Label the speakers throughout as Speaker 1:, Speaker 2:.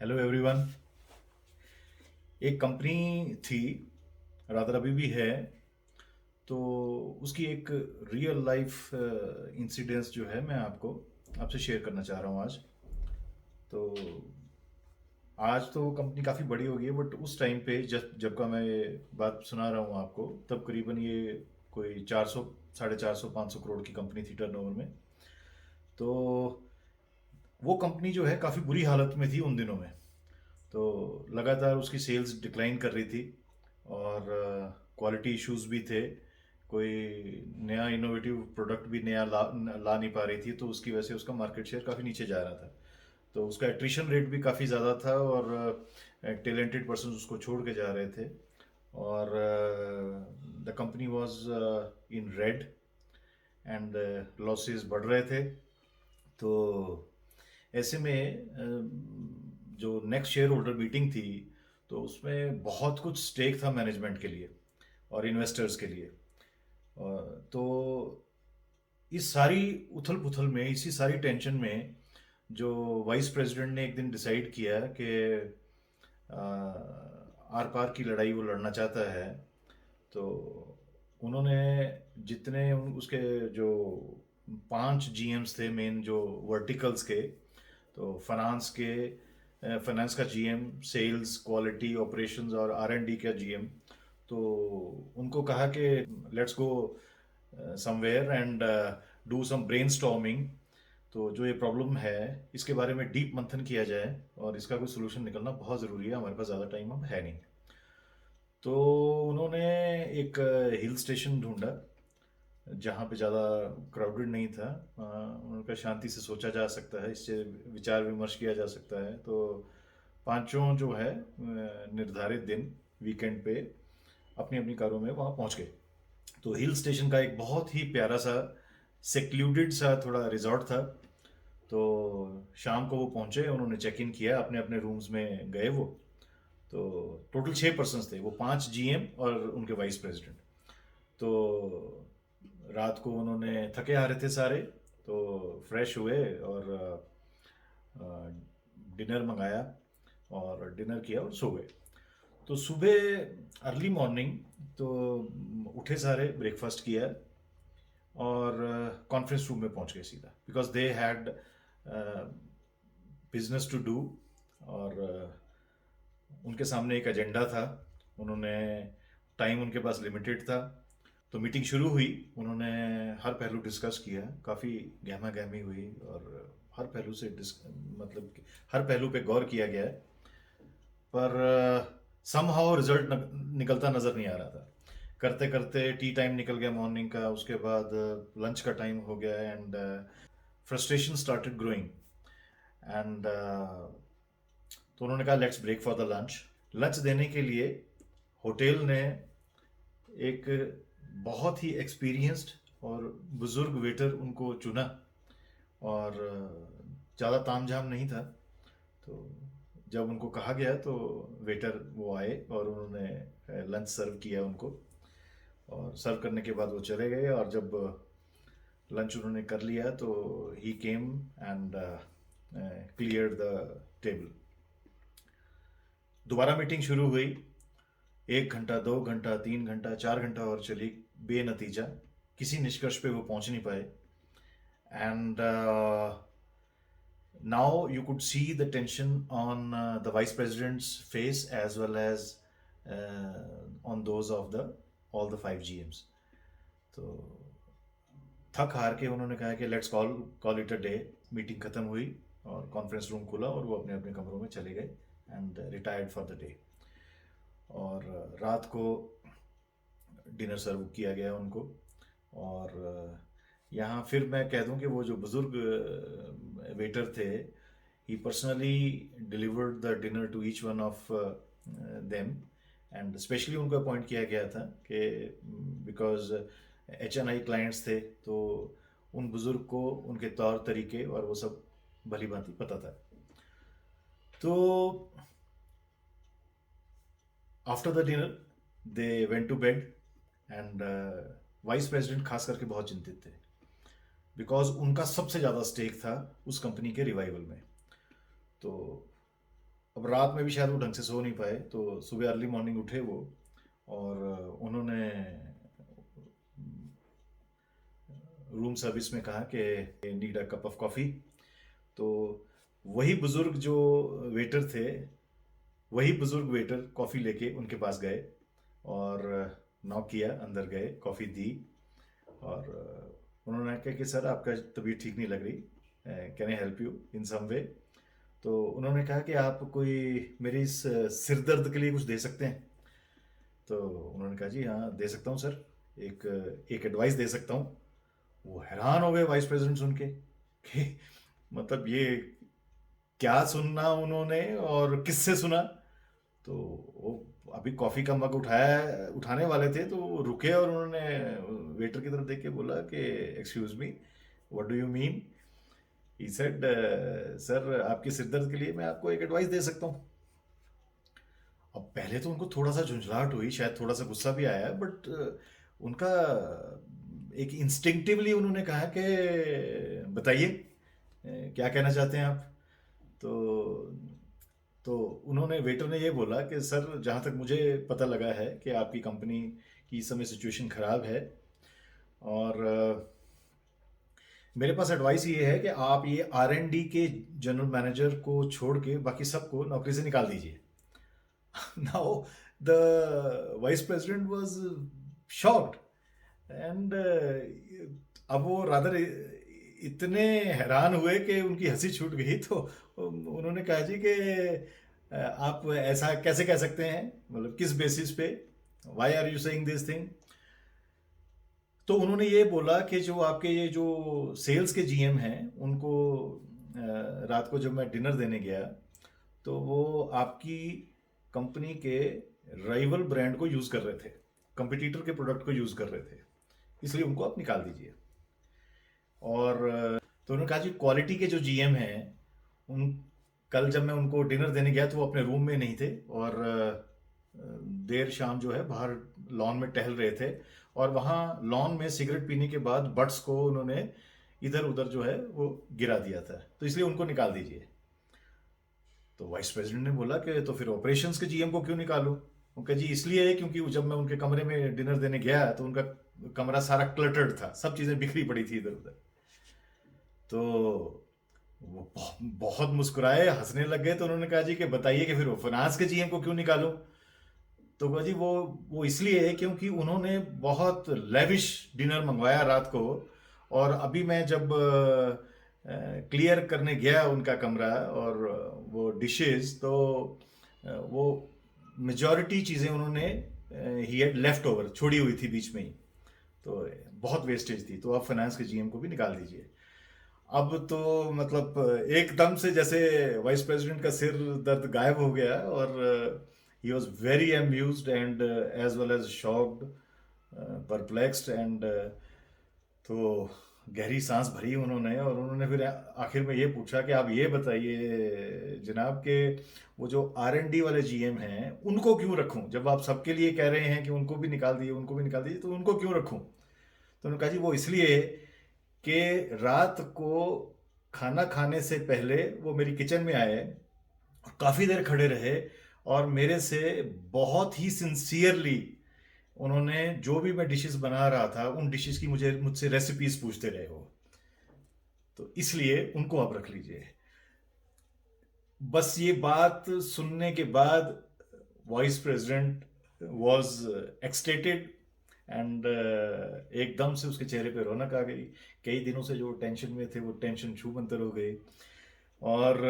Speaker 1: Hello everyone. एक company थी, rather अभी भी है। तो उसकी एक रियल लाइफ इंसिडेंस जो है मैं आपसे शेयर करना चाह रहा हूँ आज। तो आज तो वो कंपनी काफ़ी बड़ी हो गई है, बट उस टाइम पे जब जब का मैं ये बात सुना रहा हूँ आपको, तब करीबन ये कोई 400, 450, 500 करोड़ की कंपनी थी टर्नओवर में। तो वो कंपनी जो है काफ़ी बुरी हालत में थी उन दिनों में। तो लगातार उसकी सेल्स डिक्लाइन कर रही थी, और क्वालिटी इश्यूज भी थे। कोई नया इनोवेटिव प्रोडक्ट भी नया ला नहीं पा रही थी, तो उसकी वजह से उसका मार्केट शेयर काफ़ी नीचे जा रहा था। तो उसका एट्रिशन रेट भी काफ़ी ज़्यादा था, और टैलेंटेड पर्सन उसको छोड़ के जा रहे थे। और the company was in red, and losses बढ़ रहे थे। तो ऐसे में जो नेक्स्ट शेयर होल्डर मीटिंग थी, तो उसमें बहुत कुछ स्टेक था मैनेजमेंट के लिए और इन्वेस्टर्स के लिए। तो इस सारी उथल पुथल में, इसी सारी टेंशन में, जो वाइस प्रेसिडेंट ने एक दिन डिसाइड किया कि आर पार की लड़ाई वो लड़ना चाहता है। तो उन्होंने जितने उसके जो 5 जीएम्स थे, मेन जो वर्टिकल्स के, तो फाइनेंस का जीएम, सेल्स, क्वालिटी, ऑपरेशंस और आर एंड डी का जीएम, तो उनको कहा कि let's go somewhere and do some brainstorming. तो जो ये प्रॉब्लम है, इसके बारे में डीप मंथन किया जाए, और इसका कोई सोल्यूशन निकलना बहुत ज़रूरी है, हमारे पास ज़्यादा टाइम अब है नहीं। तो उन्होंने एक हिल स्टेशन ढूंढा जहाँ पे ज़्यादा क्राउडेड नहीं था। उनका शांति से सोचा जा सकता है, इससे विचार विमर्श किया जा सकता है। तो पांचों जो है निर्धारित दिन, वीकेंड पे, अपनी अपनी कारों में वहाँ पहुँच गए। तो हिल स्टेशन का एक बहुत ही प्यारा सा सेक्लूडेड सा थोड़ा रिजॉर्ट था। तो शाम को वो पहुँचे, उन्होंने चेक इन किया, अपने अपने रूम्स में गए वो। तो टोटल 6 पर्सन थे वो, 5 जीएम और उनके वाइस प्रेसिडेंट। तो रात को उन्होंने, थके हारे थे सारे, तो फ्रेश हुए और डिनर मंगाया और डिनर किया और सो गए। तो सुबह अर्ली मॉर्निंग, तो उठे सारे, ब्रेकफास्ट किया और कॉन्फ्रेंस रूम में पहुंच गए सीधा, because they had business to do. और उनके सामने एक एजेंडा था। उन्होंने, टाइम उनके पास लिमिटेड था। तो मीटिंग शुरू हुई, उन्होंने हर पहलू डिस्कस किया, काफ़ी गहमा गहमी हुई, और हर पहलू से मतलब कि हर पहलू पे गौर किया गया है। पर समहाउ रिजल्ट निकलता नज़र नहीं आ रहा था। करते करते टी टाइम निकल गया मॉर्निंग का, उसके बाद लंच का टाइम हो गया, and frustration started growing. And तो उन्होंने कहा let's break for the lunch. Lunch देने के लिए होटल ने एक बहुत ही एक्सपीरियंस्ड और बुजुर्ग वेटर उनको चुना, और ज़्यादा तामझाम नहीं था। तो जब उनको कहा गया, तो वेटर वो आए और उन्होंने लंच सर्व किया उनको, और सर्व करने के बाद वो चले गए। और जब लंच उन्होंने कर लिया, तो he came and clear the table. दोबारा मीटिंग शुरू हुई। 1 घंटा, 2 घंटा, 3 घंटा, 4 घंटा और चली, बेनतीजा। किसी निष्कर्ष पे वो पहुंच नहीं पाए। And now you could see the tension on the vice president's face, as well as on those of the all the 5 GMs. तो थक हार के उन्होंने कहा कि let's call call it a day. Meeting खत्म हुई और कॉन्फ्रेंस रूम खुला, और वो अपने अपने कमरों में चले गए and retired for the day. और रात को डिनर सर्व किया गया उनको। और यहाँ फिर मैं कह दूं कि वो जो बुजुर्ग वेटर थे, he personally delivered the dinner to each one of them, and specially उनको अपॉइंट किया गया था कि बिकॉज HNI क्लाइंट्स थे, तो उन बुजुर्ग को उनके तौर तरीके और वो सब भली भांति पता था। तो after the dinner they went to bed, and vice president खास करके बहुत चिंतित थे, बिकॉज उनका सबसे ज़्यादा स्टेक था उस कंपनी के रिवाइवल में। तो अब रात में भी शायद वो ढंग से सो नहीं पाए, तो सुबह अर्ली मॉर्निंग उठे वो, और उन्होंने रूम सर्विस में कहा कि need a cup of coffee. तो वही बुज़ुर्ग जो वेटर थे, वही बुज़ुर्ग वेटर कॉफ़ी लेके उनके पास गए और नॉक किया, अंदर गए, कॉफ़ी दी, और उन्होंने कहा कि सर आपका तबीयत ठीक नहीं लग रही, can I help you in some way. तो उन्होंने कहा कि आप कोई मेरी इस सिर दर्द के लिए कुछ दे सकते हैं। तो उन्होंने कहा जी हाँ दे सकता हूँ सर, एक एक एडवाइस दे सकता हूँ। वो हैरान हो गए वाइस प्रेसिडेंट सुन के कि मतलब ये क्या सुनना उन्होंने और किससे सुना। तो वो अभी कॉफ़ी का मग उठाने वाले थे, तो वो रुके और उन्होंने वेटर की तरफ देख के बोला कि excuse me, what do you mean. He said sir आपके सिर दर्द के लिए मैं आपको एक एडवाइस दे सकता हूँ। अब पहले तो उनको थोड़ा सा झुंझलाहट हुई, शायद थोड़ा सा गुस्सा भी आया, बट उनका एक इंस्टिंक्टिवली उन्होंने कहा कि बताइए क्या कहना चाहते हैं आप। तो तो उन्होंने वेटर ने ये बोला कि सर जहाँ तक मुझे पता लगा है कि आपकी कंपनी की इस समय सिचुएशन ख़राब है, और मेरे पास एडवाइस ये है कि आप ये R&D के जनरल मैनेजर को छोड़ के बाकी सबको नौकरी से निकाल दीजिए। Now the vice president was shocked, and अब वो रादर इतने हैरान हुए कि उनकी हंसी छूट गई। तो उन्होंने कहा जी कि आप ऐसा कैसे कह सकते हैं, मतलब किस बेसिस पे, why are you saying this thing. तो उन्होंने ये बोला कि जो आपके ये जो सेल्स के जीएम हैं उनको रात को जब मैं डिनर देने गया, तो वो आपकी कंपनी के राइवल ब्रांड को यूज़ कर रहे थे, कंपटीटर के प्रोडक्ट को यूज़ कर रहे थे, इसलिए उनको आप निकाल दीजिए। और तो उन्होंने कहा जी क्वालिटी के जो जीएम हैं उन, कल जब मैं उनको डिनर देने गया तो वो अपने रूम में नहीं थे, और देर शाम जो है बाहर लॉन में टहल रहे थे, और वहाँ लॉन में सिगरेट पीने के बाद बट्स को उन्होंने इधर उधर जो है वो गिरा दिया था, तो इसलिए उनको निकाल दीजिए। तो वाइस प्रेसिडेंट ने बोला कि तो फिर ऑपरेशंस के जीएम को क्यों निकालूं। उनका जी इसलिए क्योंकि जब मैं उनके कमरे में डिनर देने गया तो उनका कमरा सारा क्लटर्ड था, सब चीज़ें बिखरी पड़ी थी इधर उधर। तो वो बहुत मुस्कुराए, हंसने लग गए। तो उन्होंने कहा जी कि बताइए कि फिर वो फाइनेंस के जीएम को क्यों निकालूं। तो कहा जी वो इसलिए क्योंकि उन्होंने बहुत लेविश डिनर मंगवाया रात को, और अभी मैं जब क्लियर करने गया उनका कमरा और वो डिशेस, तो वो मेजॉरिटी चीज़ें उन्होंने ही हैड लेफ्ट ओवर छोड़ी हुई थी बीच में ही, तो बहुत वेस्टेज थी। तो आप फाइनेंस के जीएम को भी निकाल दीजिए। अब तो मतलब एकदम से जैसे वाइस प्रेसिडेंट का सिर दर्द गायब हो गया, और he was very amused and as well as shocked, perplexed, and तो गहरी सांस भरी उन्होंने, और उन्होंने फिर आखिर में ये पूछा कि आप ये बताइए जनाब के वो जो R&D वाले जीएम हैं उनको क्यों रखूं, जब आप सबके लिए कह रहे हैं कि उनको भी निकाल दिए, उनको भी निकाल दीजिए, तो उनको क्यों रखूं। तो उन्होंने कहा जी वो इसलिए कि रात को खाना खाने से पहले वो मेरी किचन में आए और काफ़ी देर खड़े रहे, और मेरे से बहुत ही सिंसियरली उन्होंने जो भी मैं डिशेस बना रहा था उन डिशेस की मुझसे रेसिपीज पूछते रहे हो, तो इसलिए उनको आप रख लीजिए। बस ये बात सुनने के बाद वाइस प्रेसिडेंट वॉज एक्सटेटेड, एंड एकदम से उसके चेहरे पे रौनक आ गई। कई दिनों से जो टेंशन में थे वो टेंशन छू मंतर हो गई, और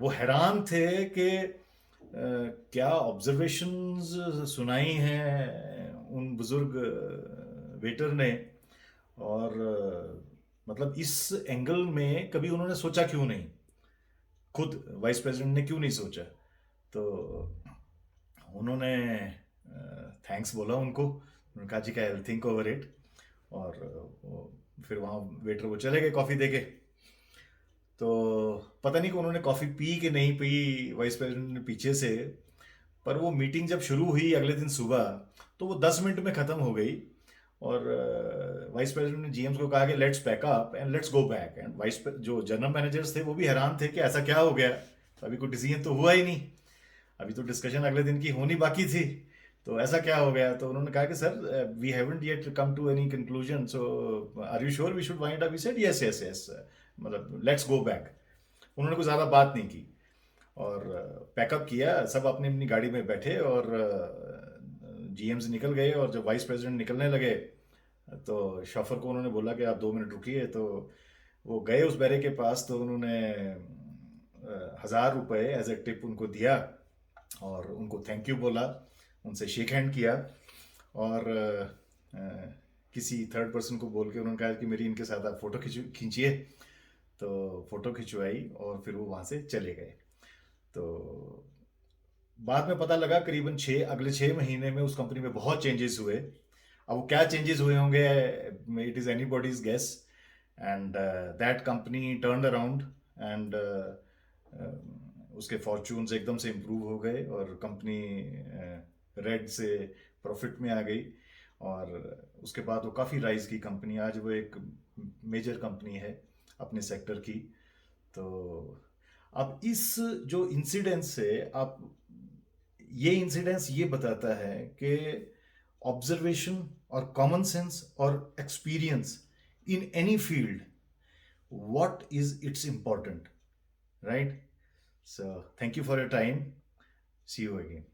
Speaker 1: वो हैरान थे कि क्या ऑब्जर्वेशंस सुनाई हैं उन बुजुर्ग वेटर ने, और मतलब इस एंगल में कभी उन्होंने सोचा क्यों नहीं, खुद वाइस प्रेसिडेंट ने क्यों नहीं सोचा। तो उन्होंने थैंक्स बोला उनको, उन्होंने कहा जी का आई थिंक ओवर इट, और फिर वहाँ वेटर वो चले गए कॉफ़ी देके। तो पता नहीं कि उन्होंने कॉफ़ी पी कि नहीं पी वाइस प्रेसिडेंट ने पीछे से, पर वो मीटिंग जब शुरू हुई अगले दिन सुबह तो वो 10 मिनट में ख़त्म हो गई, और वाइस प्रेसिडेंट ने जीएम्स को कहा कि let's pack up and let's go back, and जो जनरल मैनेजर्स थे वो भी हैरान थे कि ऐसा क्या हो गया, तो अभी कोई डिसीजन तो हुआ ही नहीं, अभी तो डिस्कशन अगले दिन की होनी बाकी थी। तो ऐसा क्या हो गया? तो उन्होंने कहा कि sir we haven't yet come to any conclusion, so are you sure we should wind up? We said yes yes yes, मतलब लेट्स गो बैक। उन्होंने कुछ ज़्यादा बात नहीं की और पैकअप किया, सब अपनी अपनी गाड़ी में बैठे और जीएम से निकल गए। और जब वाइस प्रेसिडेंट निकलने लगे तो शॉफर को उन्होंने बोला कि आप 2 मिनट रुकिए। तो वो गए उस बैरे के पास, तो उन्होंने 1,000 रुपये एज ए टिप उनको दिया और उनको थैंक यू बोला, उनसे शेक हैंड किया। और किसी थर्ड पर्सन को बोल के उन्होंने कहा कि मेरी इनके साथ आप फ़ोटो खींचिए। तो फ़ोटो खिंचवाई और फिर वो वहाँ से चले गए। तो बाद में पता लगा करीबन अगले 6 महीने में उस कंपनी में बहुत चेंजेस हुए। अब वो क्या चेंजेस हुए होंगे, it is anybody's guess. And that company turned around and उसके फॉर्चून्स एकदम से इम्प्रूव हो गए और कंपनी रेड से प्रॉफिट में आ गई। और उसके बाद वो काफ़ी राइज की कंपनी, आज वो एक मेजर कंपनी है अपने सेक्टर की। तो अब इस जो इंसिडेंस से आप, ये इंसिडेंस ये बताता है कि ऑब्जर्वेशन और कॉमन सेंस और experience in any field, what is its important, right? So thank you for your time. See you again.